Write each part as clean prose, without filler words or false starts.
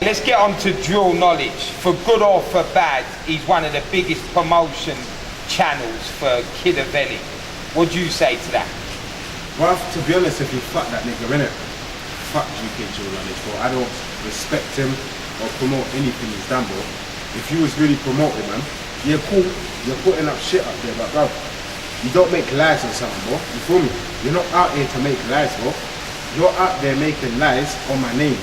let's get on to Drill Knowledge. For good or for bad, he's one of the biggest promotion channels for Kidavelly. What do you say to that? Well, to be honest, if you fuck that nigga, innit? Fuck UK Drill Knowledge, bro. I don't respect him or promote anything he's done, bro. If you was really promoting, man, yeah, cool, you're putting up shit up there, but bro, you don't make lies or something, bro. You feel me? You're not out here to make lies, bro. You're out there making lies on my name.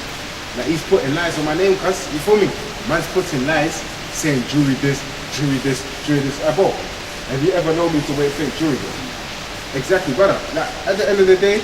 Like, he's putting lies on my name, cuz, you feel me? Man's putting lies, saying jury this, jury this, jury this. Bro, have you ever known me to wait fake jury, bro? Exactly, brother. Like, at the end of the day,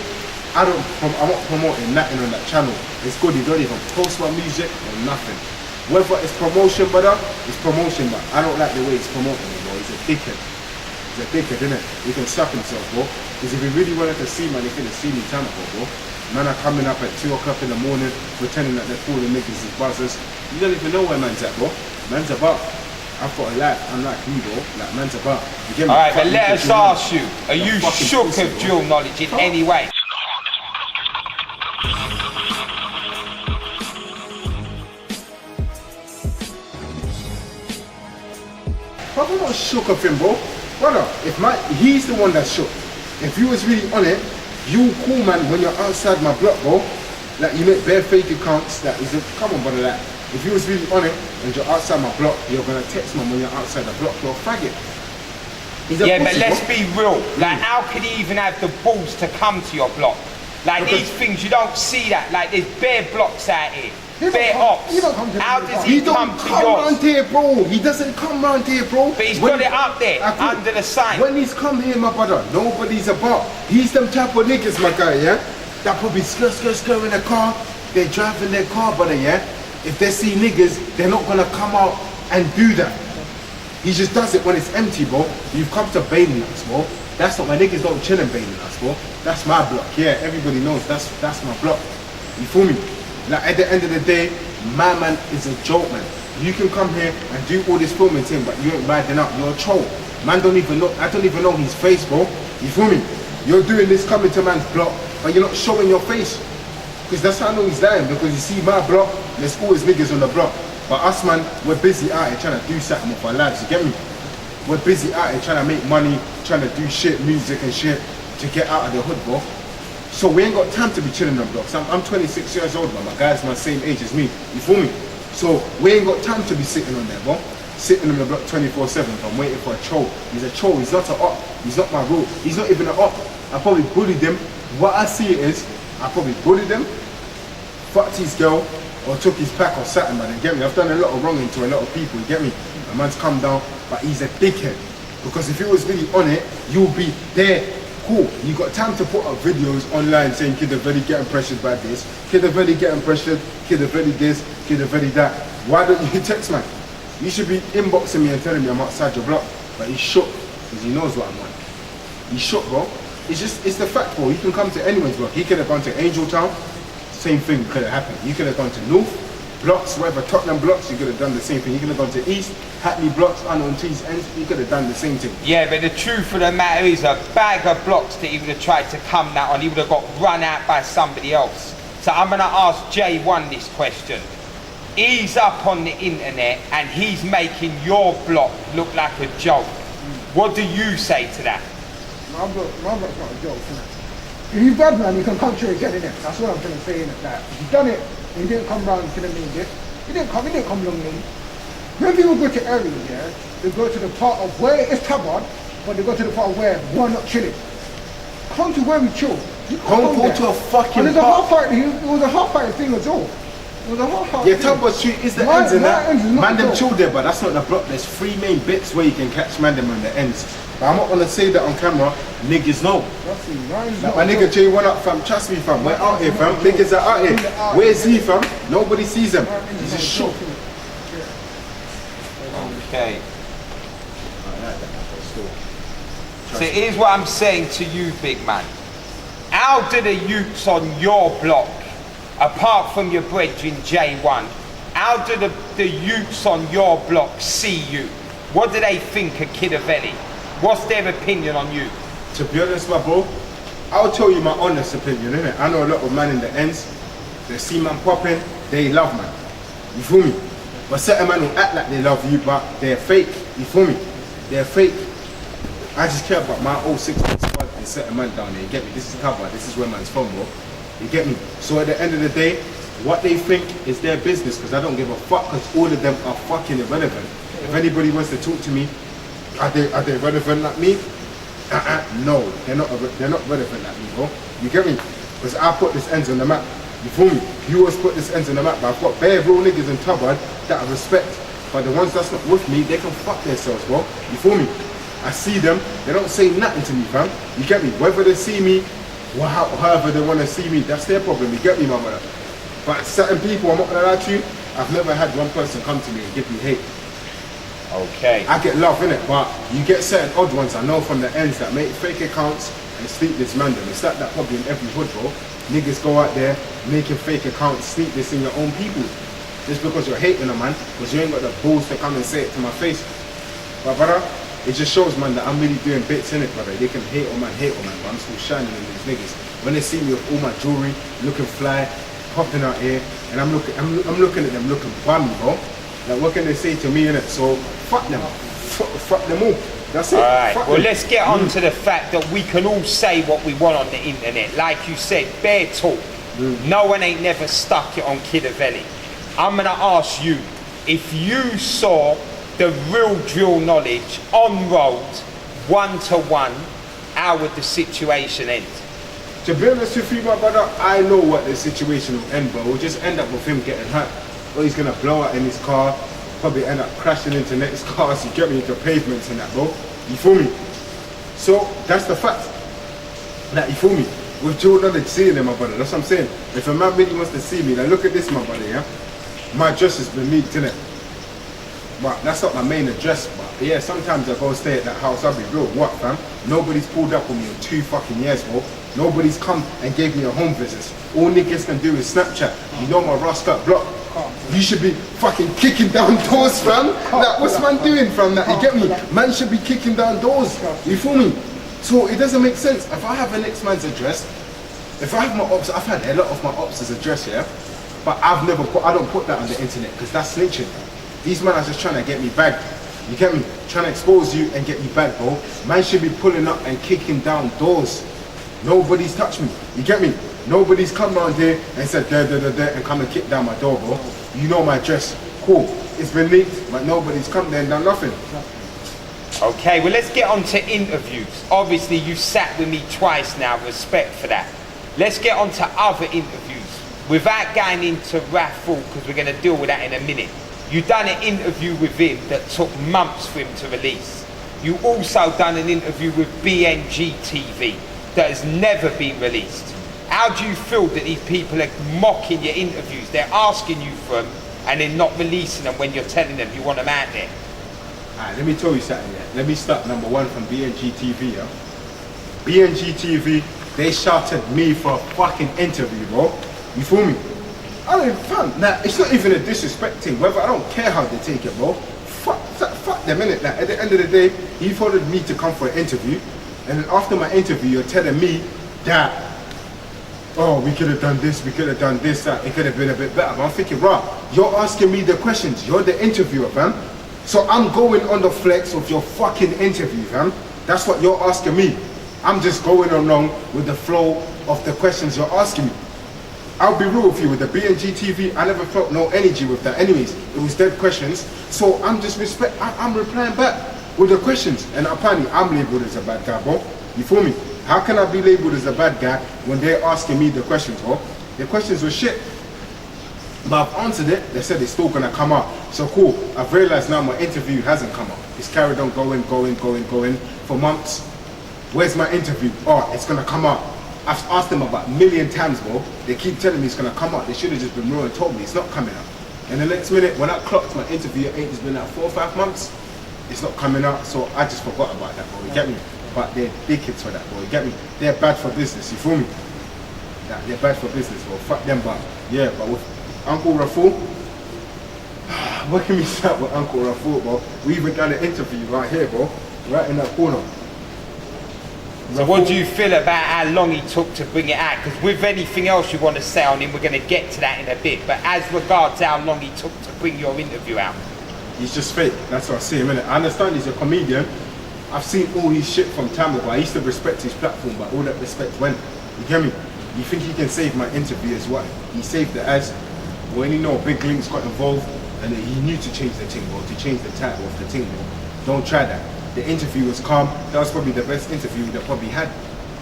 I'm not promoting nothing on that channel. It's good, you don't even post my music or nothing. Whether it's promotion, brother, it's promotion, but I don't like the way he's promoting it, bro. He's a dickhead. He's a dickhead, innit? He can suck himself, bro. Because if he really wanted to see, man, he could have seen me time ago, bro. Man are coming up at 2 o'clock in the morning, pretending that they're calling niggas as buzzers. You don't even know where man's at, bro. Man's about. I've got a life, unlike you, bro. Like, man's about. Alright, but let us ask you, are you shook of Drill Knowledge in any way? I'm not shook of him, bro. Brother, he's the one that's shook. If you was really on it, you cool, man, when you're outside my block, bro. Like, you make bare fake accounts. That is it. Come on, brother. Like, if you was really on it and you're outside my block, you're gonna text man when you're outside the block. You're a faggot. Yeah, pussy, but let's be real. Like, how could he even have the balls to come to your block? Like, because these things, you don't see that. Like, there's bare blocks out here. Bare ops. How does he come to yours? Round here, bro. He doesn't come round here, bro. But he's got it up there, under the sign. When he's come here, my brother, nobody's about. He's them type of niggas, my guy, yeah? That probably skr in a car. They're driving their car, brother, yeah? If they see niggas, they're not gonna come out and do that. He just does it when it's empty, bro. You've come to bailing us, bro. That's not, my niggas don't chill and bailing us, bro. That's my block, yeah. Everybody knows that's my block. You feel me? Like, at the end of the day, my man is a joke, man. You can come here and do all this filming thing, but you ain't riding out. You're a troll. Man don't even know, I don't even know his face, bro. You feel me? You're doing this coming to man's block, but you're not showing your face. Because that's how I know he's lying, because you see my block, there's always niggas on the block. But us, man, we're busy out here trying to do something with our lives, you get me? We're busy out here trying to make money, trying to do shit, music and shit, to get out of the hood, bro. So we ain't got time to be chilling on blocks. I'm 26 years old, man. My guy's my same age as me. You feel me? So we ain't got time to be sitting on there, bro. Sitting on the block 24/7. I'm waiting for a troll. He's a troll. He's not an op. He's not my role. He's not even an op. I probably bullied him. What I see is, I probably bullied him, fucked his girl, or took his pack or something, man. You get me? I've done a lot of wronging to a lot of people. You get me? A man's come down, but he's a dickhead. Because if he was really on it, you'll be there. Cool, you got time to put up videos online saying Kidavelly getting pressured by this, Kidavelly getting pressured, Kidavelly this, Kidavelly that. Why don't you text, man? You should be inboxing me and telling me I'm outside your block. But he's shook, because he knows what I'm on. He's shook, bro. It's the fact, bro. You can come to anyone's block. He could have gone to Angel Town, same thing could have happened. You could have gone to North blocks, whatever, Tottenham blocks, you could have done the same thing. You could have gone to East, Hackney blocks, unknown trees, ends, you could have done the same thing. Yeah, but the truth of the matter is, a bag of blocks that he would have tried to come that on, he would have got run out by somebody else. So I'm gonna ask J1 this question. He's up on the internet and he's making your block look like a joke. What do you say to that? My block's not a joke, innit? If he's bad, man, you can come to it again, innit? That's what I'm trying to say, innit? That if you've done it, and he didn't come round to the main bit. He didn't come long lane. When people go to areas, yeah, they go to the part of where it's tabard, but they go to the part of where we're not chilling. Come to where we chill. Don't go to a fucking and park. It was a half fight thing as well. It was a half fight. Yeah, Tabard Street is the ends in that. Man them chill there, but that's not the block. There's 3 main bits where you can catch man them on the ends. But I'm not gonna say that on camera. Niggas know. Like my nigga J1 up, fam. Trust me, fam. We're out here, fam. Niggas are out here. Where's he, fam? Nobody sees him. He's a shook. Okay. So here's what I'm saying to you, big man. How do the youths on your block, apart from your brethren J1, how do the youths on your block see you? What do they think of Kidavelly? What's their opinion on you? To be honest, my bro, I'll tell you my honest opinion, innit? I know a lot of man in the ends, they see man popping, they love man. You feel me? But certain men will act like they love you, but they're fake. You feel me? They're fake. I just care about my old 6 squad and certain man down there. You get me? This is cover. This is where man's from, bro. You get me? So at the end of the day, what they think is their business, because I don't give a fuck, because all of them are fucking irrelevant. If anybody wants to talk to me, are they relevant like me? No, they're not relevant like me, bro. You get me? Because I put this ends on the map. You feel me? You always put this ends on the map, but I've got bare real niggas in Tubbard that I respect. But the ones that's not with me, they can fuck themselves, bro. You feel me? I see them, they don't say nothing to me, fam. You get me? Whether they see me, or however they want to see me, that's their problem. You get me, my brother? But certain people, I'm not gonna lie to you, I've never had one person come to me and give me hate. Okay. I get love, innit? But you get certain odd ones, I know from the ends, that make fake accounts and sneak this random. It's like that probably in every hood, bro. Niggas go out there, making fake accounts, sneak this in your own people. Just because you're hating a man, because you ain't got the balls to come and say it to my face. But brother, it just shows, man, that I'm really doing bits in it, brother. They can hate on man, but I'm still shining in these niggas. When they see me with all my jewelry, looking fly, popping out here, and I'm looking at them looking bummy, bro. Like, what can they say to me, innit? So fuck them, fuck them all. That's it. All right. Fuck well, them. let's get on to the fact that we can all say what we want on the internet. Like you said, bare talk. No one ain't never stuck it on Kidavelly. I'm gonna ask you, if you saw the real drill knowledge on road, 1-to-1, how would the situation end? To be honest with you, my brother, I know what the situation will end, bro. We'll just end up with him getting hurt. Or he's gonna blow out in his car, probably end up crashing into next cars, you get me, into pavements and that, bro. You feel me? So that's the fact. That, you feel me? With drill knowledge seeing him, my brother, that's what I'm saying. If a man really wants to see me, now look at this, my brother, yeah? My address has been leaked, innit? But that's not my main address, but yeah, sometimes I go stay at that house, I'll be real, what fam? Nobody's pulled up on me in 2 fucking years, bro. Nobody's come and gave me a home visit. All niggas can do is Snapchat. You know my Rascal block. You should be fucking kicking down doors, fam. Like, what's man doing, fam? That, you get me? Man should be kicking down doors. You feel me? So it doesn't make sense. If I have an ex-man's address, if I have my ops, I've had a lot of my ops' address, yeah? But I don't put that on the internet, because that's snitching. These men are just trying to get me bagged. You get me? Trying to expose you and get you back, bro. Man should be pulling up and kicking down doors. Nobody's touched me. You get me? Nobody's come around here and said da da da da and come and kick down my door, bro. You know my address. Cool. It's been leaked, but nobody's come there and done nothing. Okay, well, let's get on to interviews. Obviously, you sat with me twice now, respect for that. Let's get on to other interviews. Without going into Rafool, because we're going to deal with that in a minute. You done an interview with him that took months for him to release. You also done an interview with BNG TV that has never been released. How do you feel that these people are mocking your interviews? They're asking you for them and they're not releasing them when you're telling them you want them out there. Alright, let me tell you something, yeah. Let me start number one from BNG TV, yeah. BNG TV, they shouted me for a fucking interview, bro. You feel me? I don't even, fam, nah, it's not even a disrespect thing, whether I don't care how they take it, bro. Fuck them, innit? Like, at the end of the day, he followed me to come for an interview, and then after my interview, you're telling me that, oh, we could have done this, that, it could have been a bit better. But I'm thinking, right, you're asking me the questions, you're the interviewer, fam. So I'm going on the flex of your fucking interview, fam. That's what you're asking me. I'm just going along with the flow of the questions you're asking me. I'll be real with you, with the BNG TV, I never felt no energy with that. Anyways, it was dead questions. So I'm just I'm replying back with the questions. And apparently I'm labeled as a bad guy, bro. You feel me? How can I be labeled as a bad guy when they're asking me the questions, bro? The questions were shit. But I've answered it, they said it's still gonna come out. So cool, I've realized now my interview hasn't come out. It's carried on going for months. Where's my interview? Oh, it's gonna come out. I've asked them about a million times, bro. They keep telling me it's gonna come out. They should have just been real and told me it's not coming out. And the next minute, when I clocked my interview, it's been out 4 or 5 months. It's not coming out, so I just forgot about that, bro. You get me? But they're dickheads for that, bro. You get me? They're bad for business. You feel me? That they're bad for business, bro. Fuck them, but yeah. But with Uncle Rafool, what can we start with Uncle Rafool, bro? We even done an interview right here, bro. Right in that corner. So what do you feel about how long he took to bring it out? Because with anything else you want to say on him, we're going to get to that in a bit. But as regards how long he took to bring your interview out. He's just fake. That's what I see him, innit? I understand he's a comedian. I've seen all his shit from time ago. I used to respect his platform, but all that respect went. You get me? You think he can save my interview as what? He saved it as when you know big links got involved and he knew to change the thing, or to change the title of the thing, bro. Don't try that. The interview was calm. That was probably the best interview that probably had.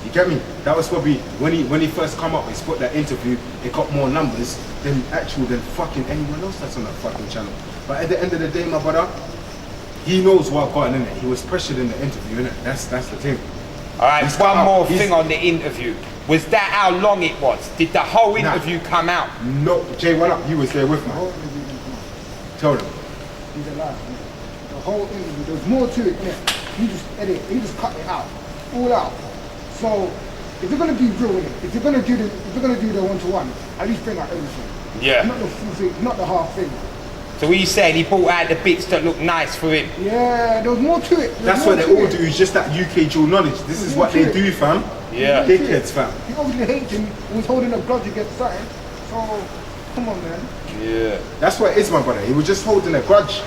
You get me? That was probably when he first come up, he put that interview, it got more numbers than fucking anyone else that's on that fucking channel. But at the end of the day, my brother, he knows what got in it. He was pressured in the interview, innit? That's the thing. Alright, one more thing on the interview. Was that how long it was? Did the whole interview come out? No, Jay, what up? You was there with me. The whole interview didn't come out. Tell them. He's a liar, innit? The whole interview, there's more to it, innit? He just edit, he just cut it out, all out. So if you're gonna be real with it, if you're gonna do the one-to-one, at least bring out everything. Yeah. Not the full thing, not the half thing. So what you saying, he brought out the bits that look nice for him? Yeah, there was more to it. That's what they all do, is just that UK dual knowledge. This is what they do, fam. Yeah. Dickheads, fam. He obviously hates him, he was holding a grudge against something. So, come on, man. Yeah. That's what it is, my brother. He was just holding a grudge.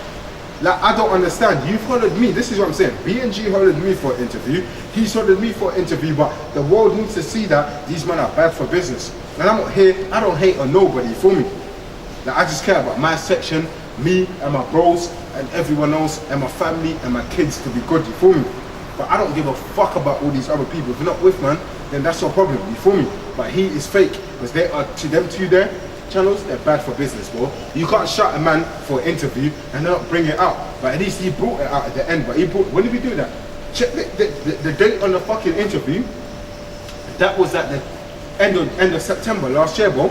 Like, I don't understand. You've followed me. This is what I'm saying. B&G followed me for an interview. He's followed me for an interview, but the world needs to see that these men are bad for business. And I'm not here, I don't hate on nobody, for me. Like, I just care about my section, me and my bros and everyone else and my family and my kids to be good, you feel me? But I don't give a fuck about all these other people. If you're not with, man, then that's your problem, you feel me? But he is fake, because they are, to them two there, channels, they're bad for business, bro. You can't shut a man for an interview and not bring it out. But at least he brought it out at the end. But he brought, when did we do that? Check the date on the fucking interview. That was at the end of September last year, bro.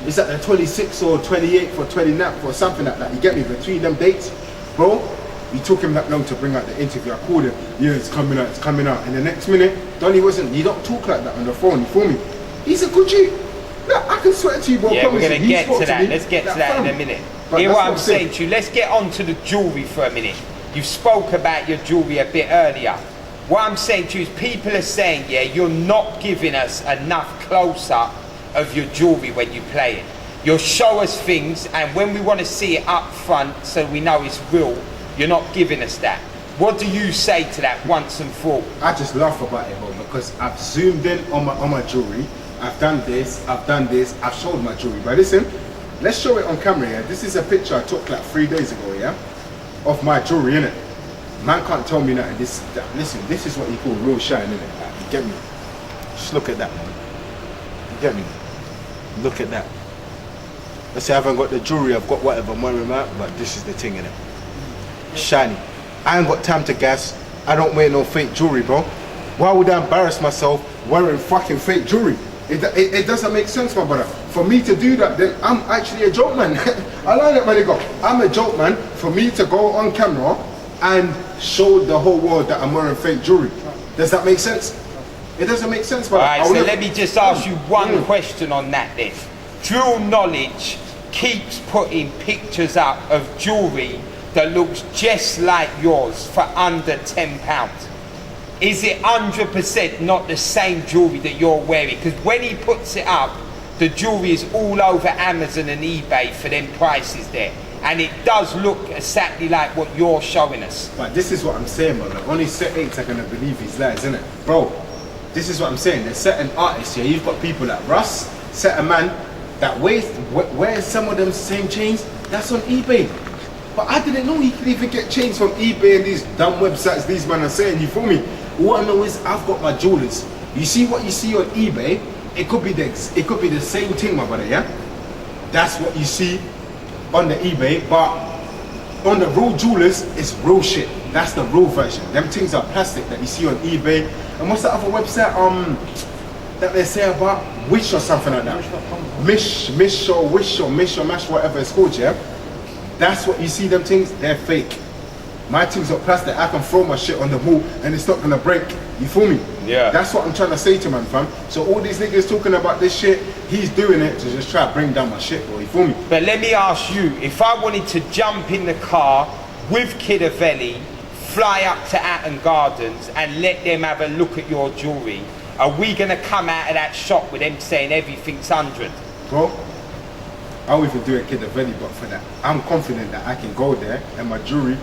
It's at the 26th or 28th or 29th or something like that. You get me? Between them dates, bro. It took him that long to bring out the interview. I called him, yeah, it's coming out, it's coming out. And the next minute, Donnie wasn't, he don't talk like that on the phone, you feel me? He's a good G. Look, I can swear to you, bro. Yeah, we're going to get to that. Me, Let's get to that in a minute. But Hear that's what I'm saying to you. Let's get on to the jewellery for a minute. You spoke about your jewellery a bit earlier. What I'm saying to you is people are saying, yeah, you're not giving us enough close-up of your jewellery when you play it. You'll show us things, and when we want to see it up front so we know it's real, you're not giving us that. What do you say to that once and for all? I just laugh about it, bro, because I've zoomed in on my jewellery. I've done this, I've showed my jewellery. But listen, let's show it on camera, yeah? This is a picture I took like 3 days ago, yeah? Of my jewellery, innit? Man can't tell me that. Listen, this is what you call real shine, innit? Like, you get me? Just look at that, man. You get me? Look at that. Let's say I haven't got the jewellery, I've got whatever money I'm at, but this is the thing, innit? Shiny. I ain't got time to gas. I don't wear no fake jewellery, bro. Why would I embarrass myself wearing fucking fake jewellery? It doesn't make sense, my brother. For me to do that, then I'm actually a joke man. I like that, man. I'm a joke man. For me to go on camera and show the whole world that I'm wearing fake jewelry. Does that make sense? It doesn't make sense, brother. Alright, so let me just ask you one question on that then. Drill Knowledge keeps putting pictures up of jewelry that looks just like yours for under £10. Is it 100% not the same jewellery that you're wearing? Because when he puts it up, the jewellery is all over Amazon and eBay for them prices there. And it does look exactly like what you're showing us. But this is what I'm saying, bro. Like, only certain are going to believe his lies, innit? Bro, this is what I'm saying. There's certain artists here. You've got people like Russ, certain man that wears some of them same chains. That's on eBay. But I didn't know he could even get chains from eBay and these dumb websites these men are saying, you feel me? All I know is I've got my jewelers. You see what you see on eBay, it could be the same thing, my brother, yeah? That's what you see on the eBay, but on the real jewelers, it's real shit. That's the real version. Them things are plastic that you see on eBay. And what's that other website that they say about? Wish or something like that. Mish or Mash, whatever it's called, yeah? That's what you see them things, they're fake. My things are plastic, I can throw my shit on the wall and it's not gonna break. You feel me? Yeah. That's what I'm trying to say to man, fam. So all these niggas talking about this shit, he's doing it to just try to bring down my shit, bro. You feel me? But let me ask you, if I wanted to jump in the car with Kidavelly fly up to Hatton Gardens and let them have a look at your jewellery, are we going to come out of that shop with them saying everything's 100? Bro, I'll even do a Kidavelly, but for that, I'm confident that I can go there and my jewelry,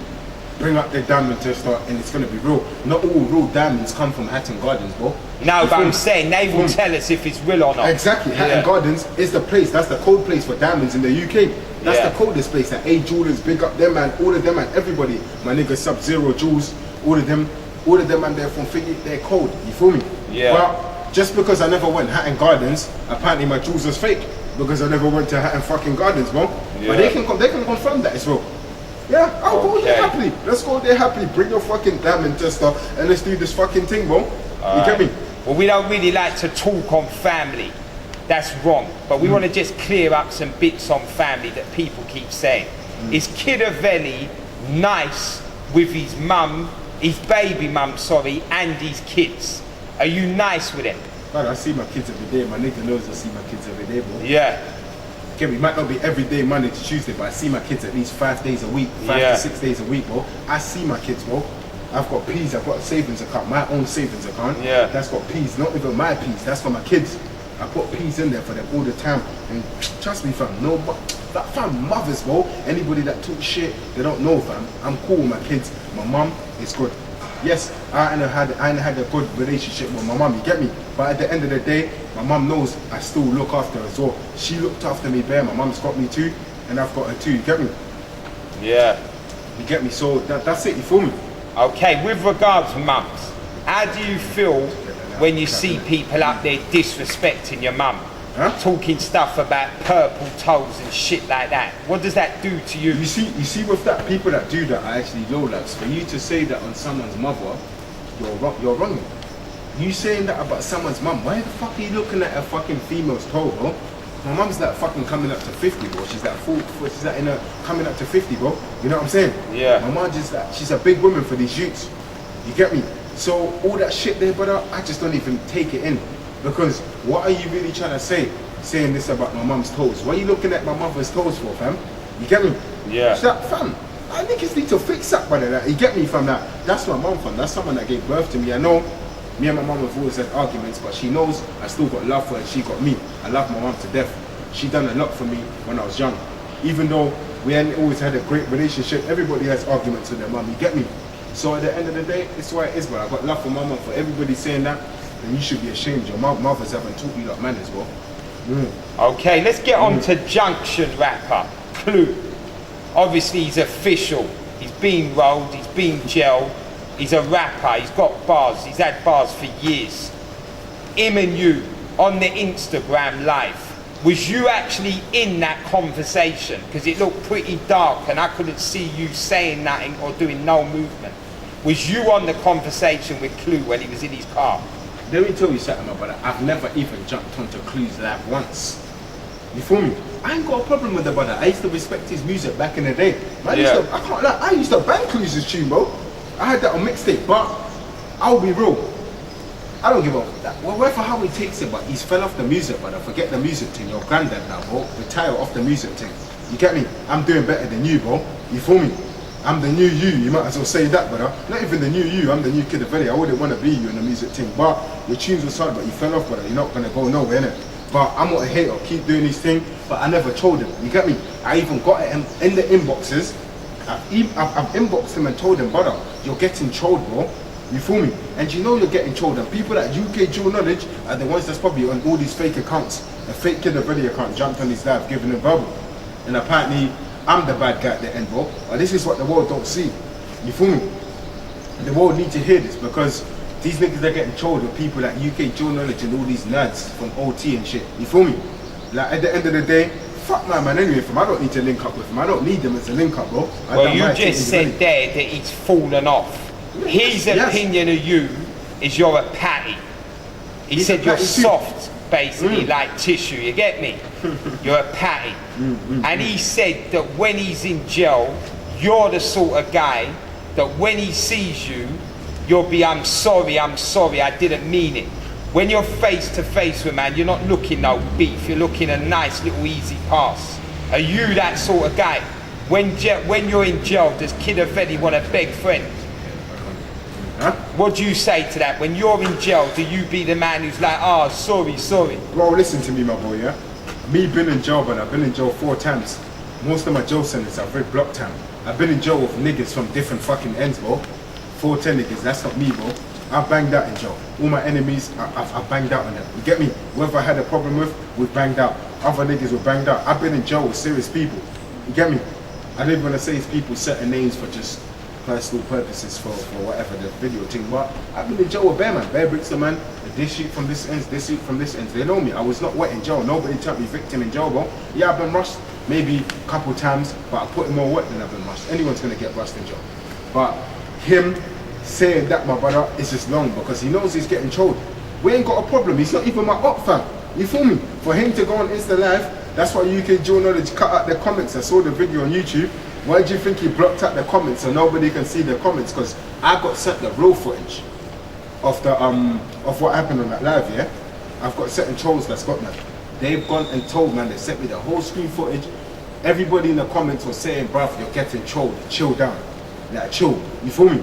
bring up the diamond tester, and it's going to be real. Not all real diamonds come from Hatton Gardens, bro. No, but I'm saying they will tell us if it's real or not. Exactly. Hatton Gardens is the place. That's the code place for diamonds in the UK. That's the coldest place. That A Jewelers, big up them, man. All of them, and everybody. My nigga Sub-Zero Jewels, all of them, man. They're from Figgy. They're cold. You feel me? Yeah. But just because I never went Hatton Gardens, apparently my jewels was fake because I never went to Hatton fucking Gardens, bro. Yeah. But they can confirm that as well. Yeah, I'll go there happily. Let's go there happily. Bring your fucking diamond tester and let's do this fucking thing, bro. You get me? Well, we don't really like to talk on family. That's wrong. But we want to just clear up some bits on family that people keep saying. Is Kidavelly nice with his mum, his baby mum, sorry, and his kids? Are you nice with them? Man, I see my kids every day. My nigga knows I see my kids every day, bro. Yeah. Okay, we might not be every day Monday to Tuesday, but I see my kids at least 5 days a week, 5 to 6 days a week, bro. I see my kids, bro. I've got P's, I've got a savings account, my own savings account. Yeah. That's got P's, not even my P's, that's for my kids. I put P's in there for them all the time. And trust me, fam, that fam, mothers, bro. Anybody that talks shit, they don't know, fam. I'm cool with my kids. My mum is good. Yes, I ain't had a good relationship with my mum, you get me? But at the end of the day, my mum knows I still look after her as well. She looked after me bare, my mum's got me too, and I've got her too, you get me? Yeah. You get me? So that's it, you feel me? Okay, with regards to mums, how do you feel when you see people up there disrespecting your mum? Huh? Talking stuff about purple toes and shit like that. What does that do to you? You see with that, people that do that are actually low lads. For you to say that on someone's mother, you're wrong. You saying that about someone's mum, why the fuck are you looking at a fucking female's toe, bro? My mum's like fucking coming up to 50, bro. She's like she's like coming up to 50, bro. You know what I'm saying? Yeah. My mum just like, she's a big woman for these youths. You get me? So all that shit there, brother, I just don't even take it in. Because what are you really trying to say? Saying this about my mum's toes. What are you looking at my mother's toes for, fam? You get me? Yeah. She's like, fam, I niggas need to fix that, brother. That, you get me, fam? That's my mum, fam. That's someone that gave birth to me. I know me and my mum have always had arguments, but she knows I still got love for her and she got me. I love my mum to death. She done a lot for me when I was young. Even though we hadn't always had a great relationship, everybody has arguments with their mum, you get me? So at the end of the day, it's why it is, but I got love for my mum. For everybody saying that, then you should be ashamed. Your mothers haven't taught you like manners, bro. Okay, let's get on to Junction rapper, Clue. Obviously he's official. He's been rolled, he's been gelled. He's a rapper, he's got bars, he's had bars for years. Him and you, on the Instagram live, was you actually in that conversation? Because it looked pretty dark and I couldn't see you saying nothing or doing no movement. Was you on the conversation with Clue when he was in his car? Let me tell you something, my brother. I've never even jumped onto Clue's live once. You feel me? I ain't got a problem with the brother. I used to respect his music back in the day. Man, I can't lie, I used to bang Clue's tune, bro. I had that on mixtape, but I'll be real. I don't give a fuck. Well, for how he takes it, but he's fell off the music, brother. Forget the music thing. Your granddad now, bro. Retire off the music thing. You get me? I'm doing better than you, bro. You feel me? I'm the new you. You might as well say that, brother. Not even the new you. I'm the new Kidavelly. I wouldn't want to be you in the music thing. But your tunes were solid, but you fell off, brother. You're not gonna go nowhere, innit? But I'm not a hater. Keep doing these things. But I never told him. You get me? I even got him in the inboxes. I've inboxed him and told him, brother, you're getting trolled, bro. You feel me? And you know you're getting trolled. And people at UK Jewel Knowledge are the ones that's probably on all these fake accounts. A fake Kidavelly account jumped on his live, giving him verbal. And apparently, I'm the bad guy at the end, bro. But this is what the world don't see. You feel me? The world need to hear this because these niggas are getting trolled with people like UK Jewel Knowledge and all these nerds from OT and shit. You feel me? Like at the end of the day, fuck my man anyway from. I don't need to link up with him. I don't need them as a link up, bro. Well, you just said there that he's fallen off. His opinion of you is you're a patty. He said you're soft, basically, like tissue, you get me? You're a patty. And he said that when he's in jail, you're the sort of guy that when he sees you, you'll be, I'm sorry, I didn't mean it. When you're face to face with man, you're not looking no beef, you're looking a nice little easy pass. Are you that sort of guy? When you're in jail, does Kidavelly want to beg friends? Huh? What do you say to that? When you're in jail, do you be the man who's like, oh, sorry? Bro, listen to me, my boy, yeah? Me been in jail, but I've been in jail 4 times. Most of my jail sentences are very block time. I've been in jail with niggas from different fucking ends, bro. 410 niggas, that's not me, bro. I banged out in jail. All my enemies, I've banged out on them. You get me? Whoever I had a problem with, we banged out. Other niggas were banged out. I've been in jail with serious people. You get me? I didn't want to say people certain names for just personal purposes for whatever the video thing, but I've been in jail with Bear, man. Bear Bricks, man. This shoot from this end, this shoot from this end. They know me. I was not wet in jail. Nobody turned me victim in jail, bro. Yeah, I've been rushed maybe a couple times, but I put in more work than I've been rushed. Anyone's gonna get rushed in jail. But him saying that, my brother, is just long because he knows he's getting trolled. We ain't got a problem. He's not even my op fam. You feel me? For him to go on Insta Live, that's why UK Dual Knowledge cut out the comments. I saw the video on YouTube. Why do you think he blocked out the comments so nobody can see the comments? Because I got sent the real footage of the of what happened on that live, yeah? I've got certain trolls that's got that. They've gone and told, man, they sent me the whole screen footage. Everybody in the comments was saying, bruv, you're getting trolled, chill down. Like, chill, you feel me?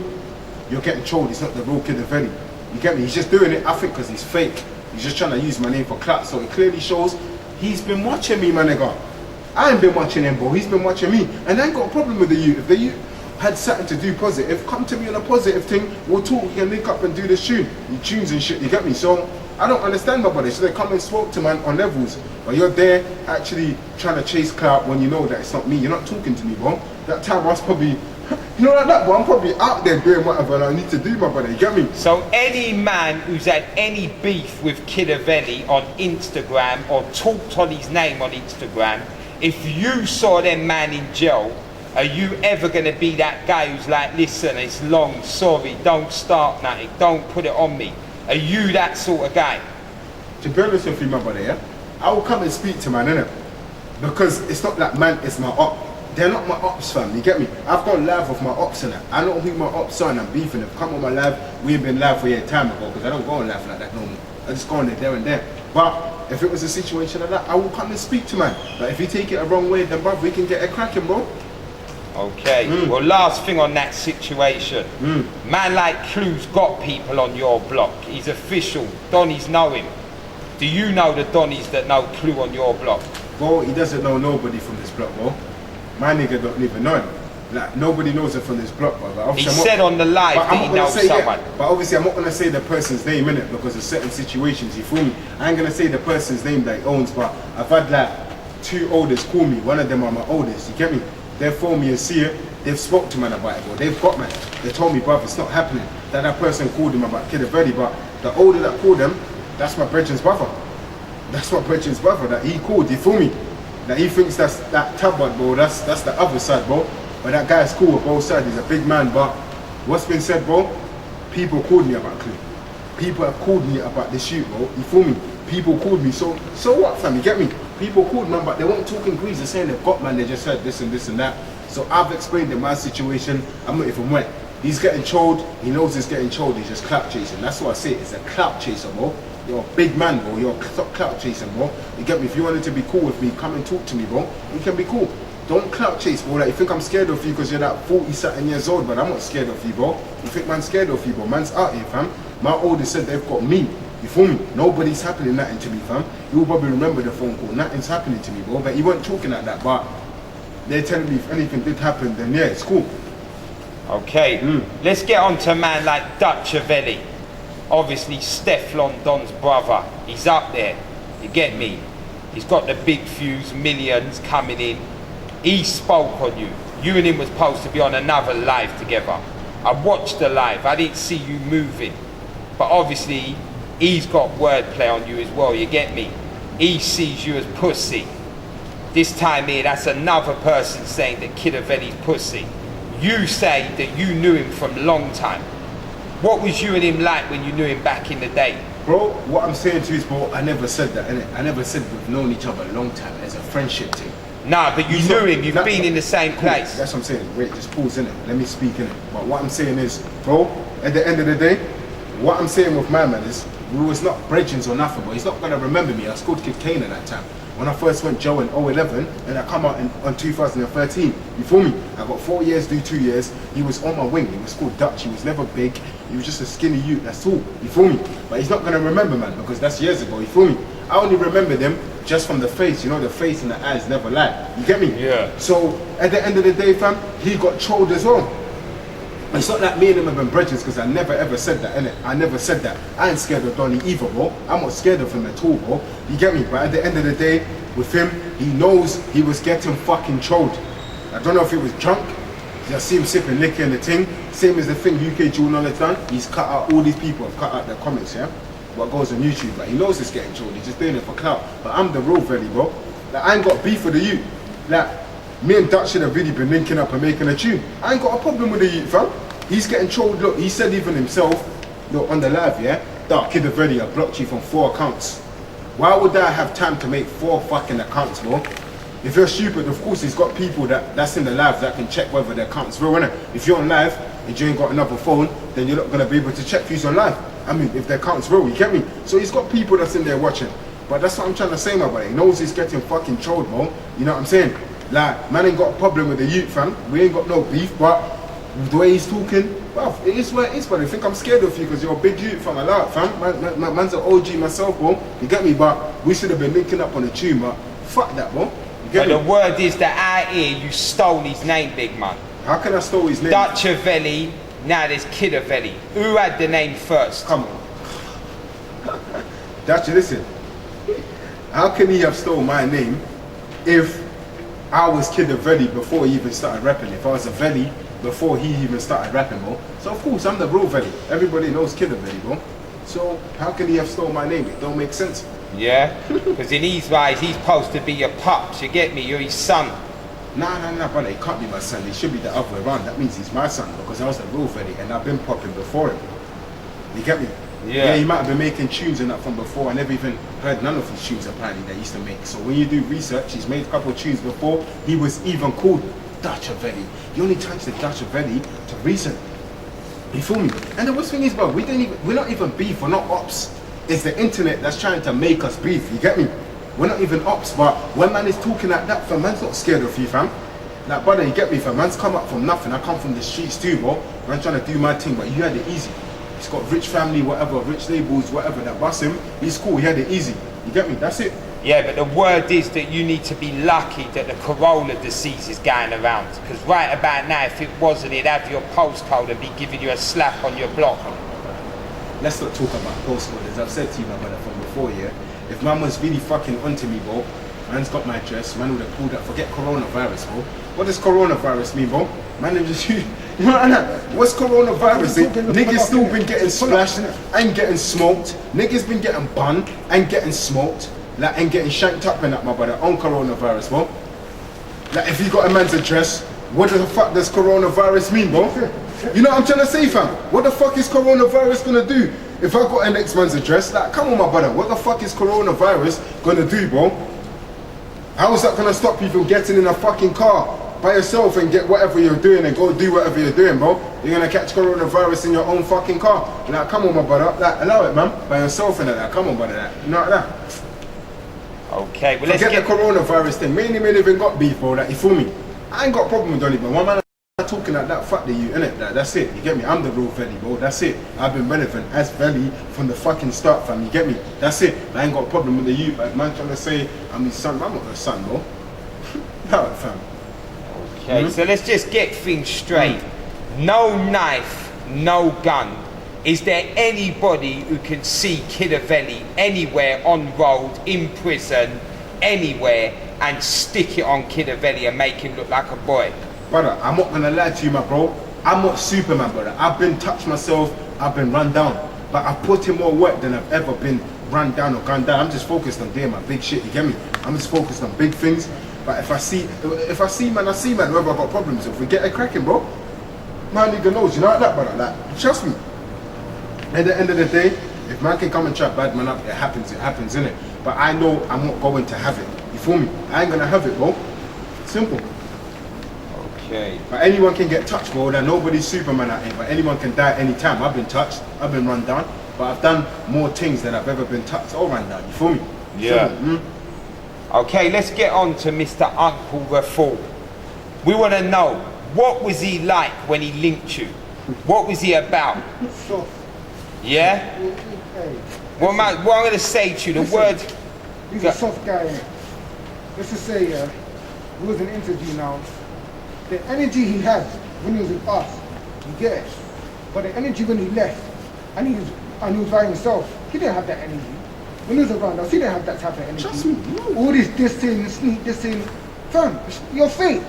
You're getting trolled, it's not the real Kidavelly. You get me? He's just doing it, I think, because he's fake. He's just trying to use my name for clout, so it clearly shows he's been watching me, my nigga. I ain't been watching him, bro, he's been watching me. And I ain't got a problem with the youth. If the youth had something to do positive, come to me on a positive thing, we'll talk, we can link up and do this tune. You tunes and shit, you get me? So, I don't understand nobody, so they come and spoke to man on levels. But you're there actually trying to chase clout when you know that it's not me. You're not talking to me, bro. That time I was probably, you know like that, bro, I'm probably out there doing whatever I need to do, my brother, you get me? So any man who's had any beef with Kidavelly on Instagram or talked on his name on Instagram, if you saw them man in jail, are you ever going to be that guy who's like, listen, it's long, sorry, don't start nothing, don't put it on me? Are you that sort of guy? To be honest with you, my brother, yeah? I will come and speak to man, innit? Because it's not like man, it's my op. They're not my ops, fam, you get me? I've gone live with my ops in it. I know who my ops are and I'm beefing them. Come on my live, we've been live for a time ago because I don't go on live like that no more. I just go on there and there. But if it was a situation like that, I will come and speak to man. But if you take it a wrong way, then bruv, we can get a cracking, bro. Okay, well last thing on that situation. Man like Clue's got people on your block. He's official, Donnies know him. Do you know the Donnies that know Clue on your block? Bro, he doesn't know nobody from this block, bro. My nigga don't even know him. Like, nobody knows him from this block, brother. He said on the live that he knows someone. Yeah, but obviously I'm not gonna say the person's name in it because of certain situations, you feel me? I ain't gonna say the person's name that he owns, but I've had like 2 olders call me. One of them are my oldest, you get me? They've phoned me and see it. They've spoke to man about it, bro. They've got man. They told me, bruv, it's not happening. That person called him about Kidavelly, but the older that called him, that's my brethren's brother. That's my brethren's brother that he called, you feel me? That he thinks that's that tabard, bro. That's the other side, bro. But that guy's cool with both sides. He's a big man, but what's been said, bro? People called me about Clue. People have called me about this shoot, bro. You feel me? People called me. So what, fam? You get me? People called, man, but they weren't talking grease. They're saying they've got, man. They just said this and this and that. So I've explained in my situation. I'm not even wet. He's getting trolled. He knows he's getting trolled. He's just clout chasing. That's what I say. It's a clout chaser, bro. You're a big man, bro. You're a clout chasing, bro. You get me? If you wanted to be cool with me, come and talk to me, bro. You can be cool. Don't clout chase, bro. Like, you think I'm scared of you because you're that 40-something years old, but I'm not scared of you, bro. You think man's scared of you, bro? Man's out here, fam. My oldest said they've got me. You feel me? Nobody's happening nothing to me, fam. You'll probably remember the phone call. Nothing's happening to me, bro. But he weren't talking like that, but they're telling me if anything did happen, then yeah, it's cool. Okay, let's get on to a man like Dutchavelli. Obviously, Stefflon Don's brother. He's up there. You get me? He's got the big views, millions coming in. He spoke on you. You and him was supposed to be on another live together. I watched the live. I didn't see you moving. But obviously, he's got wordplay on you as well. You get me? He sees you as pussy. This time here, that's another person saying that Kidavelly's pussy. You say that you knew him from a long time. What was you and him like when you knew him back in the day? Bro, what I'm saying to you is, bro, I never said that, innit? I never said we've known each other a long time as a friendship thing. Nah, but you knew him, you've been in the same place. That's what I'm saying. Wait, just pause, innit? Let me speak, innit? But what I'm saying is, bro, at the end of the day, what I'm saying with my man is, we was not brethren or nothing, but he's not gonna remember me. I scored Kid Kane at that time. when I first went Joe in 011 and I come out on 2013. You feel me? I got 4 years, do 2 years. He was on my wing. He was called Dutch. He was never big. He was just a skinny youth. That's all. You feel me? But he's not gonna remember, man, because that's years ago. You feel me? I only remember them just from the face. You know, the face and the eyes never lie. You get me? Yeah. So at the end of the day, fam, he got trolled as well. It's not like me and him have been bridges, because I never ever said that, innit? I never said that. I ain't scared of Donny either, bro. I'm not scared of him at all, bro. You get me? But at the end of the day, with him, he knows he was getting fucking trolled. I don't know if he was drunk. I see him sipping liquor in the thing. Same as the thing UK Jewel Knowledge done. He's cut out all these people, have cut out their comments, yeah? What goes on YouTube, but he knows it's getting trolled. He's just doing it for clout. But I'm the real Velly, bro. Like, I ain't got beef with the youth. Like, me and Dutch should have really been linking up and making a tune. I ain't got a problem with the youth, fam. He's getting trolled. Look, he said even himself, look, on the live, yeah? Dark Kidavelly, I blocked you from 4 accounts. Why would I have time to make 4 fucking accounts, bro? If you're stupid, of course, he's got people that's in the live that can check whether their account's real, innit? If you're on live and you ain't got another phone, then you're not gonna be able to check who's on live. I mean, if their account's real, you get me? So he's got people that's in there watching. But that's what I'm trying to say, my buddy. He knows he's getting fucking trolled, bro. You know what I'm saying? Like, man ain't got a problem with the youth, fam. We ain't got no beef, but the way he's talking, well, it is what it is, but I think I'm scared of you because you're a big youth, fam. I like, fam. Man's an OG myself, bro. You get me? But we should have been linking up on the tune, but fuck that, bro. But the word is that out here you stole his name, big man. How can I stole his name? Dutchavelli, now there's Kidavelly. Who had the name first? Come on. Dutch, listen. How can he have stole my name if I was Kidavelly before he even started rapping? If I was a Velly before he even started rapping, bro. So of course I'm the real Velly. Everybody knows Kidavelly, bro. So how can he have stole my name? It don't make sense. Yeah, because in his eyes, he's supposed to be your pops, you get me? You're his son. Nah, brother, he can't be my son. He should be the other way around. That means he's my son because I was the real Velly and I've been popping before him. You get me? Yeah, he might have been making tunes and that from before. I never even heard none of his tunes apparently that he used to make. So when you do research, he's made a couple of tunes before. He was even called Dutchavelli. You only touched the Dutchavelli to recent. You feel me? And the worst thing is, bro, we're not even beef, we're not ops. It's the internet that's trying to make us beef, you get me? We're not even ops, but when man is talking like that, fam, man's not scared of you, fam. Like, brother, you get me, fam? Man's come up from nothing. I come from the streets too, bro. Man trying to do my thing, but you had it easy. He's got rich family, whatever, rich labels, whatever, that bust him. He's cool, he had it easy. You get me? That's it. Yeah, but the word is that you need to be lucky that the Corona disease is going around. Because right about now, if it wasn't, it'd have your postcode and be giving you a slap on your block. Let's not talk about postcode. As I've said to you, my brother, from before, yeah? If man was really fucking onto me, bro, man's got my address, man would have pulled up. Forget coronavirus, bro. What does coronavirus mean, bro? Man, just, you know, what's coronavirus? Niggas still been getting splashed and getting smoked. Niggas been getting bunned and getting smoked. Like, and getting shanked up and that, my brother, on coronavirus, bro. Like, if you got a man's address, what the fuck does coronavirus mean, bro? You know what I'm trying to say, fam? What the fuck is coronavirus gonna do? If I got an next man's address, like, come on, my brother, what the fuck is coronavirus gonna do, bro? How is that gonna stop you from getting in a fucking car by yourself and get whatever you're doing and go do whatever you're doing, bro? You're gonna catch coronavirus in your own fucking car. Like, come on, my brother, like, allow it, man. By yourself and that, come on, brother, like, you know like that? Okay, well, let's get the coronavirus thing. Me ain't even got beef, bro. Like, you feel me? I ain't got a problem with Donny, but one man talking like that, fuck the you, innit? Like, that's it. You get me? I'm the real Velly, bro. That's it. I've been relevant as Velly from the fucking start, fam. You get me? That's it. I ain't got a problem with the you. Like, man trying to say I'm his son. I'm not your son, bro. No, fam. Okay, so let's just get things straight. No knife, no gun. Is there anybody who can see Kidavelly anywhere on road, in prison, anywhere, and stick it on Kidavelly and make him look like a boy? Brother, I'm not gonna lie to you, my bro. I'm not Superman, brother. I've been touched myself, I've been run down. But I've put in more work than I've ever been run down or gunned down. I'm just focused on doing my big shit, you get me? I'm just focused on big things. But if I see man, I see man, whoever I got problems with, we get a cracking, bro. Man nigga knows, you know like that, brother? Like, trust me. At the end of the day, if man can come and trap bad man up, it happens, innit? But I know I'm not going to have it. You feel me? I ain't gonna have it, bro. Simple. Okay. But anyone can get touched, bro. That nobody's Superman out here, but anyone can die any time. I've been touched, I've been run down, but I've done more things than I've ever been touched or run down. You feel me? Yeah. Okay, let's get on to Mr. Uncle Rafool. We want to know, what was he like when he linked you? What was he about? Soft. Yeah? Hey, What I'm going to say to you, the word... he's a soft guy, innit? Let's just say, it was an interview now. The energy he had when he was with us, you get it. But the energy when he left, and he was by himself, he didn't have that energy. When he was around us, he didn't have that type of energy. Trust me. All this dissing, sneak dissing. Fam, you're fake.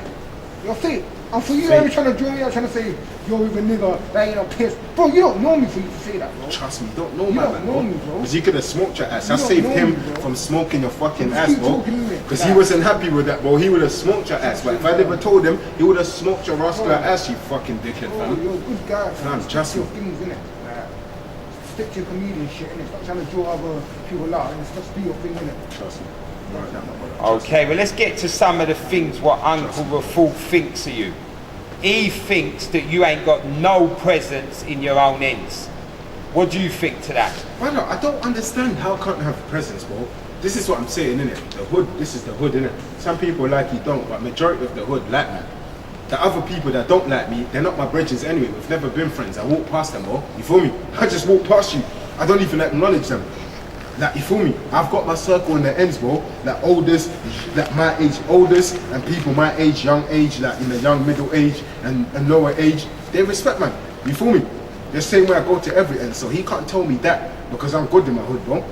You're fake. And for you, every trying to draw me out, trying to say, you're with a nigga that ain't a piss. Bro, you don't know me for you to say that, bro. Trust me, don't know You my don't man, know bro. me, bro. Because he could have smoked your ass. I You don't saved know him me, bro. from smoking your fucking Just ass, keep bro. talking, innit? Because he wasn't happy with that, bro. He would have smoked your ass. But if I never told him, he would have smoked your rascal ass, you fucking dickhead, Bro, fam. you're a good guy, fam. Fam, trust Stick me. to your things, innit? Stick to your comedian shit, innit? Stop trying to draw other people out, and just do your thing, innit? Trust me. Right down, my brother. Okay, well, let's get to some of the things what Uncle Rafool thinks of you. He thinks that you ain't got no presence in your own ends. What do you think to that? Brother, I don't understand how I can't have presence, bro. This is what I'm saying, innit? The hood, this is the hood, innit? Some people like you don't, but majority of the hood like me. The other people that don't like me, they're not my brethren anyway. We've never been friends. I walk past them, bro. You feel me? I just walk past you. I don't even acknowledge them. Like, you feel me? I've got my circle in the ends, bro. Like oldest, like my age oldest, and people my age, young age, like in the young middle age and lower age. They respect, man. You feel me? The same way I go to every end. So he can't tell me that because I'm good in my hood, bro.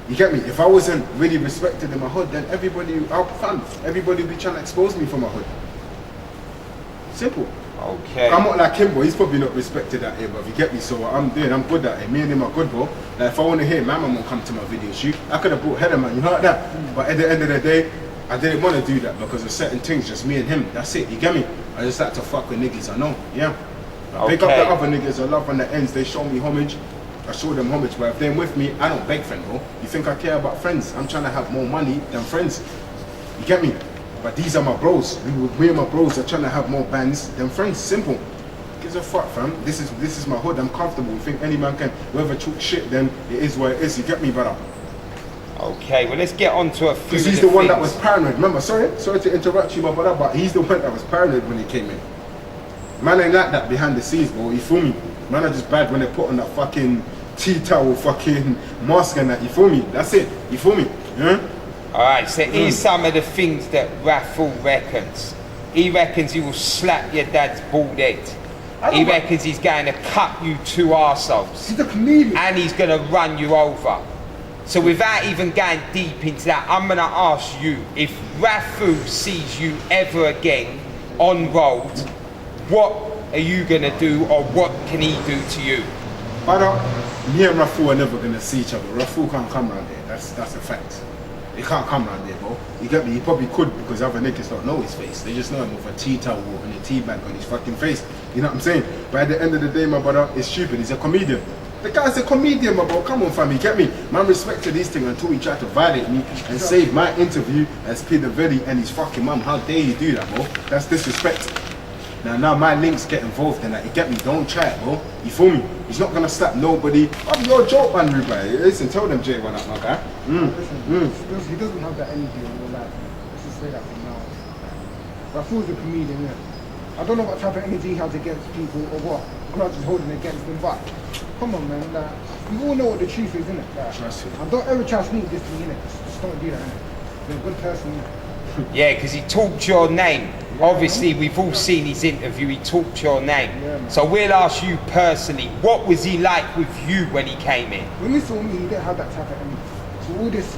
You get me? If I wasn't really respected in my hood, then everybody would be trying to expose me for my hood. Simple. Okay. I'm not like him, bro. He's probably not respected at here, but you get me. So what I'm doing, I'm good at it. Me and him are good, bro. Like if I want to hear my man won't come to my video shoot, I could have brought Heather, man. You know like that. But at the end of the day, I didn't want to do that because of certain things, just me and him. That's it. You get me? I just like to fuck with niggas. I know. Yeah. I pick up the other niggas. I love on the ends. They show me homage. I show them homage. But if they're with me, I don't beg friend, bro. You think I care about friends? I'm trying to have more money than friends. You get me? But these are my bros. Me and my bros are trying to have more bands than friends. Simple. Gives a fuck, fam. This is my hood. I'm comfortable. You think any man can? Whoever talk shit, then it is what it is. You get me, brother? Okay, well, let's get on to a few. Because he's the one that was paranoid. Remember, sorry to interrupt you, my brother, but he's the one that was paranoid when he came in. Man ain't like that behind the scenes, bro. You feel me? Man are just bad when they put on that fucking tea towel, fucking mask and that. You feel me? That's it. You feel me? Yeah. Alright, so here's some of the things that Rafool reckons. He reckons he will slap your dad's bald head. He reckons he's going to cut you two arseholes. He's a comedian. And he's going to run you over. So without even going deep into that, I'm going to ask you, if Rafool sees you ever again on road, what are you going to do, or what can he do to you? Brother, me and Rafool are never going to see each other. Rafool can't come around here. That's a fact. He can't come around there, bro. You get me? He probably could because other niggas don't know his face. They just know him with a tea towel and a tea bag on his fucking face. You know what I'm saying? But at the end of the day, my brother, it's stupid. He's a comedian. The guy's a comedian, my bro. Come on, fam. You get me? Man respected these things until he tried to violate me and save my interview as Kidavelly and his fucking mum. How dare you do that, bro? That's disrespect. Now my links get involved in that. You get me? Don't try it, bro. You feel me? He's not gonna slap nobody. I'm your joke, man, Rubai. Listen, tell them J1 up, my guy. Listen, he doesn't have that energy in real life. Let's just say that from now. Rafool's a comedian, yeah. I don't know what type of energy he has against people or what grudge is holding against them, but come on, man. Like, we all know what the truth is, innit? Like, Trust you. I don't ever try to sneak this thing, innit? Just don't do that, innit? You're a good person, innit? Yeah, because he talked your name. Obviously, we've all seen his interview, he talked your name. Yeah, so we'll ask you personally, what was he like with you when he came in? When he saw me, he didn't have that type of energy. So all this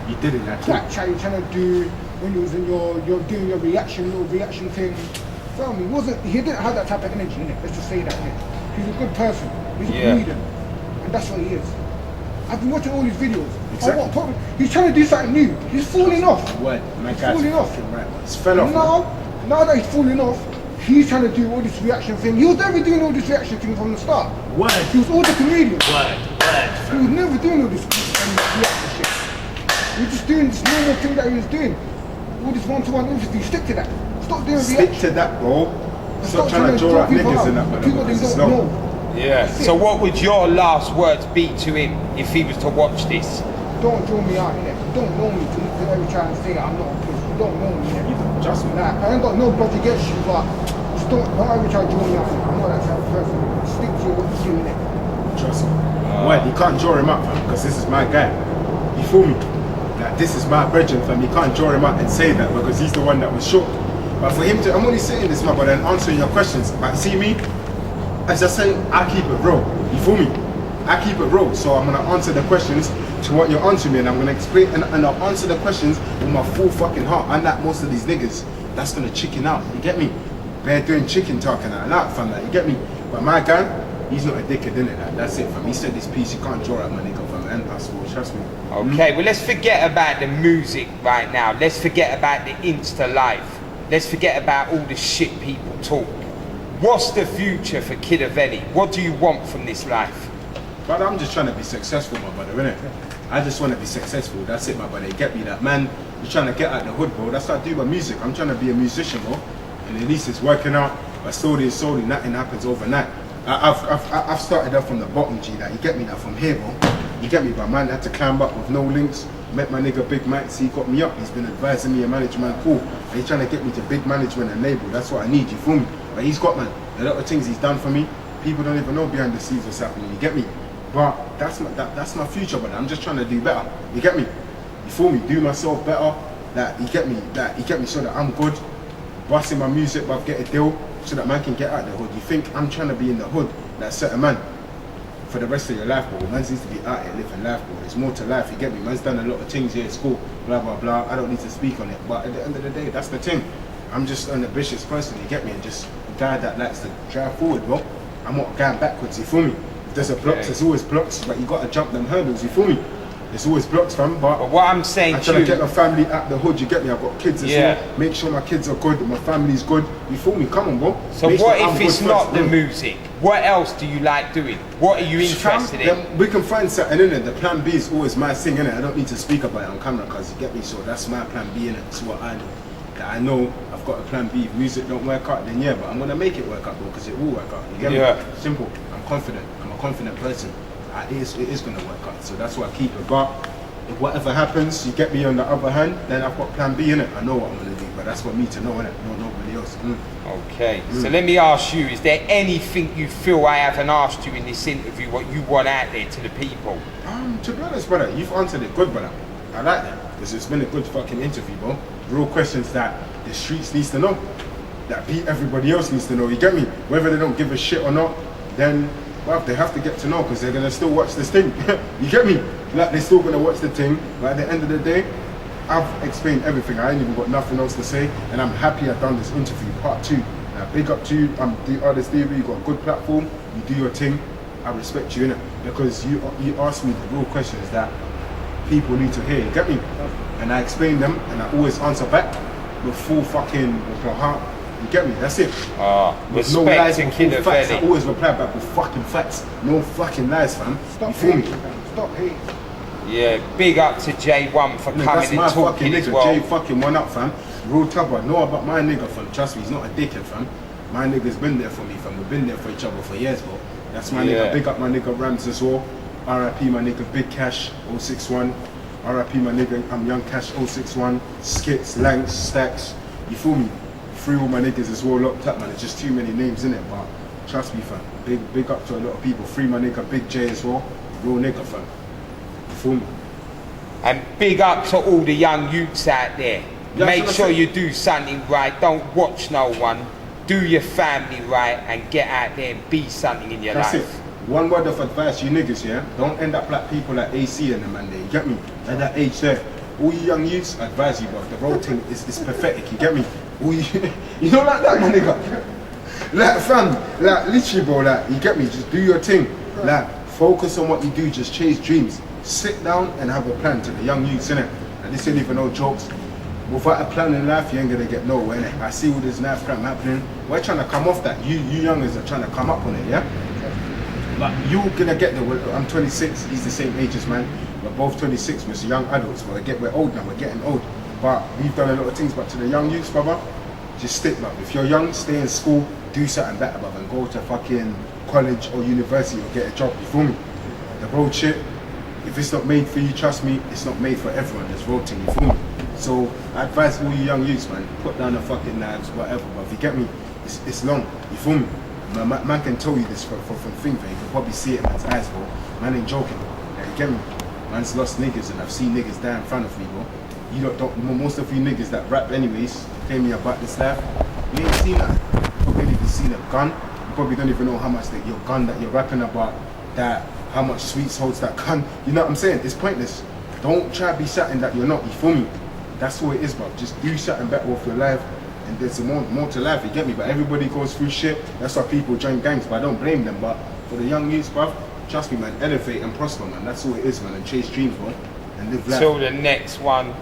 You did it, that that chat you're trying to do when you was in you're doing your little reaction thing. Tell me, he didn't have that type of energy, innit? Let's just say that, innit? He's a good person. He's a comedian. And that's what he is. I've been watching all his videos. Exactly. He's trying to do something new. He's falling off. What? My He's guy's falling off. fucking right. He's fell off. Now that he's falling off, he's trying to do all this reaction thing. He was never doing all this reaction thing from the start. What? He was all the comedian. What? He was never doing all this reaction shit. He was just doing this normal thing that he was doing. All this one-to-one interview. Stick to that. Stop doing Stick reaction. to that, bro. Stop trying to draw out niggas in that, people they don't know. Yeah. So what would your last words be to him if he was to watch this? Don't draw me out, innit? you don't know me to ever try and say I'm not a piss. You don't know me. Yeah? Trust me. Like, I ain't got no grudge against you, but just don't ever try to join me up. I'm not that type of person. Stick to what you're doing. Trust me. Why? You can't draw him up, fam, because this is my guy. You feel me? Like, this is my brethren, fam. You can't draw him up and say that because he's the one that was shook. But for him to, I'm only saying this, my brother, and answering your questions. But see me, as I say, I keep it real. You feel me? I keep it real. So I'm gonna answer the questions to what you're answering me, and I'm gonna explain and I'll answer the questions with my full fucking heart. Unlike most of these niggas, that's gonna chicken out. You get me? They're doing chicken talking and that, fam. Like, you get me? But my guy, he's not a dickhead, innit? Like, that's it, fam. He said this piece, you can't draw at my nigga, fam. And that's all. Trust me. Okay, well, let's forget about the music right now. Let's forget about the Insta life. Let's forget about all the shit people talk. What's the future for Kidavelly? What do you want from this life? But I'm just trying to be successful, my brother, innit? I just want to be successful. That's it, my brother. You get me? That man, you're trying to get out the hood, bro. That's what I do with music. I'm trying to be a musician, bro. And at least it's working out. But slowly and slowly, nothing happens overnight. I've started off from the bottom, G. Like, you get me? That from here, bro. You get me? But man, I had to climb up with no links. Met my nigga Big Mike, see, he got me up. He's been advising me and management, cool. And he's trying to get me to big management and label. That's what I need, you feel me? But he's got, man, a lot of things he's done for me. People don't even know behind the scenes what's happening, you get me? But that's my future, brother. I'm just trying to do better, you get me? You feel me? Do myself better, that you get me? That you get me, so that I'm good. Busting my music, but get a deal, so that man can get out the hood. You think I'm trying to be in the hood, that certain man, for the rest of your life, bro. Man needs to be out here living life, bro. There's more to life, you get me? Man's done a lot of things here at school, blah, blah, blah. I don't need to speak on it, but at the end of the day, that's the thing. I'm just an ambitious person, you get me? And just a guy that likes to drive forward, bro. I'm not going backwards, you feel me? If there's a blocks, there's always blocks, but you gotta jump them hurdles, you feel me? There's always blocks, fam, but what I'm saying I'm trying to get my family out the hood, you get me? I've got kids as well. Make sure my kids are good, my family's good. You feel me? Come on, bro. So what if it's not the music? What else do you like doing? What are you interested in? Then we can find something in it. The plan B is always my thing, innit? I don't need to speak about it on camera, because you get me? So that's my plan B, innit? It's what I know. That I know I've got a plan B. If music don't work out, then yeah, but I'm gonna make it work out, bro, because it will work out. You get me? Simple. I'm confident. I'm a confident person. It is gonna work out. So that's why I keep it. But if whatever happens, you get me on the other hand, then I've got plan B in it. I know what I'm gonna do, but that's for me to know, innit? No, nobody else. Okay, so let me ask you, is there anything you feel I haven't asked you in this interview, what you want out there to the people? To be honest, brother, you've answered it good, brother. I like that, because it's been a good fucking interview, bro. Real questions that the streets needs to know, that everybody else needs to know, you get me? Whether they don't give a shit or not, then, well, they have to get to know, because they're gonna still watch this thing. You get me? Like, they're still gonna watch the thing, but at the end of the day, I've explained everything. I ain't even got nothing else to say, and I'm happy I've done this interview, part 2. Now, big up to you. I'm the artist TV. You got a good platform. You do your thing. I respect you, innit? Because you ask me the real questions that people need to hear. You get me? And I explain them, and I always answer back with full fucking with my heart. You get me? That's it. With no lies, and with full facts. I Kidavelly. always reply back with fucking facts. No fucking lies, fam. Stop you feel me? hating, man. Stop hating. Yeah, big up to J1 for coming That's and my talking fucking as nigga, well. J fucking one up, fam. Real tough, I know about my nigga, fam. Trust me, he's not a dickhead, fam. My nigga's been there for me, fam. We've been there for each other for years, bro. That's my nigga. Big up my nigga Rams as well. RIP my nigga Big Cash 061. RIP my nigga Young Cash 061. Skits, Lanks, Stacks. You feel me? Free all my niggas as well locked up, man. It's just too many names in it, but trust me, fam. Big up to a lot of people. Free my nigga Big J as well. Real nigga, fam. You feel me? And big up to all the young youths out there. Yeah, Make sure you do something right. Don't watch no one. Do your family right and get out there and be something in your That's life. it. One word of advice, you niggas, yeah? Don't end up like people like AC and the man there, you get me? At that age there. All you young youths, I advise you, bro. The road thing is pathetic, you get me? All you know like that, my nigga? Like, fam, like, literally, bro, like, you get me? Just do your thing. Like, focus on what you do, just chase dreams. Sit down and have a plan to the young youths, innit? And this ain't even no jokes. Without a plan in life, you ain't gonna get nowhere, innit? I see all this knife crime happening. We're trying to come off that. You youngers are trying to come up on it, yeah? But you're gonna get there. I'm 26, he's the same age as man. We're both 26, we're young adults. We're old now, we're getting old. But we've done a lot of things, but to the young youths, brother, just stick, bruv. If you're young, stay in school, do something better, bruv, and go to fucking college or university or get a job, you feel me? The road shit, if it's not made for you, trust me, it's not made for everyone that's voting, you feel me? So I advise all you young youths, man, put down the fucking knives, whatever, but if you get me, it's long, you feel me? Man can tell you this from thing, you can probably see it in man's eyes, bro. Man ain't joking, yeah, you get me? Man's lost niggas and I've seen niggas die in front of me, bro. You don't most of you niggas that rap anyways, tell me about this life, you ain't seen that. You probably ain't even seen a gun. You probably don't even know how much your gun that you're rapping about, that how much sweets holds that gun. You know what I'm saying? It's pointless. Don't try to be something that you're not, you feel me? That's all it is, bro. Just do something better with your life, and there's more to life, you get me? But everybody goes through shit. That's why people join gangs, but I don't blame them. But for the young youths, bro, trust me, man, elevate and prosper, man. That's all it is, man, and chase dreams, bro, and live life. Till the next one.